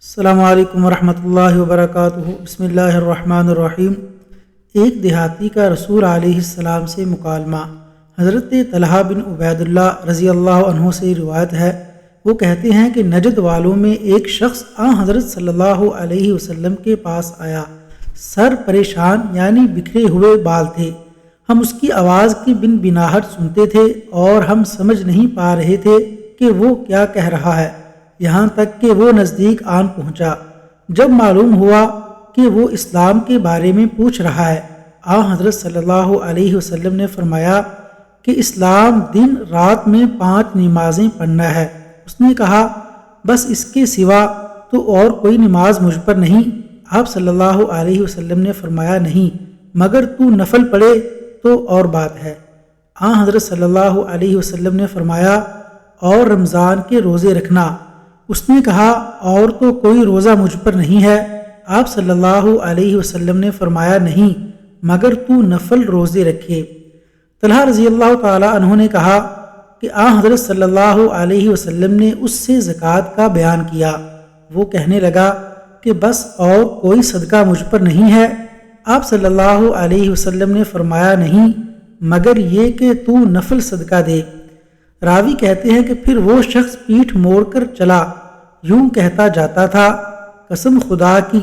السلام علیکم ورحمۃ اللہ وبرکاتہ۔ بسم اللہ الرحمن الرحیم۔ ایک دیہاتی کا رسول علیہ السلام سے مکالمہ۔ حضرت طلحہ بن عبید اللہ رضی اللہ عنہ سے روایت ہے، وہ کہتے ہیں کہ نجد والوں میں ایک شخص حضرت صلی اللہ علیہ وسلم کے پاس آیا۔ سر پریشان یعنی بکھرے ہوئے بال تھے۔ ہم اس کی آواز کی بن بناہٹ سنتے تھے اور ہم سمجھ نہیں پا رہے تھے کہ وہ کیا کہہ رہا ہے، یہاں تک کہ وہ نزدیک آن پہنچا۔ جب معلوم ہوا کہ وہ اسلام کے بارے میں پوچھ رہا ہے، حضرت صلی اللہ علیہ وسلم نے فرمایا کہ اسلام دن رات میں 5 نمازیں پڑھنا ہے۔ اس نے کہا، بس اس کے سوا تو اور کوئی نماز مجھ پر نہیں؟ آپ صلی اللہ علیہ وسلم نے فرمایا، نہیں، مگر تو نفل پڑھے تو اور بات ہے۔ حضرت صلی اللہ علیہ وسلم نے فرمایا، اور رمضان کے روزے رکھنا؟ اس نے کہا، اور تو کوئی روزہ مجھ پر نہیں ہے۔ آپ صلی اللہ علیہ وسلم نے فرمایا، نہیں، مگر تو نفل روزے رکھے۔ طلحہ رضی اللہ تعالیٰ عنہ نے کہا کہ حضرت صلی اللہ علیہ وسلم نے اس سے زکوٰۃ کا بیان کیا۔ وہ کہنے لگا کہ بس اور کوئی صدقہ مجھ پر نہیں ہے؟ آپ صلی اللہ علیہ وسلم نے فرمایا، نہیں، مگر یہ کہ تو نفل صدقہ دے۔ راوی کہتے ہیں کہ پھر وہ شخص پیٹھ موڑ کر چلا، یوں کہتا جاتا تھا، قسم خدا کی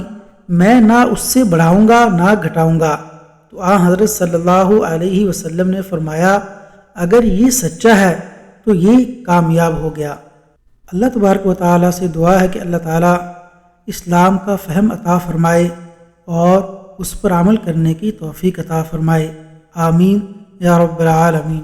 میں نہ اس سے بڑھاؤں گا نہ گھٹاؤں گا۔ تو حضرت صلی اللہ علیہ وسلم نے فرمایا، اگر یہ سچا ہے تو یہ کامیاب ہو گیا۔ اللہ تبارک و تعالیٰ سے دعا ہے کہ اللہ تعالیٰ اسلام کا فہم عطا فرمائے اور اس پر عمل کرنے کی توفیق عطا فرمائے۔ آمین یا رب العالمین۔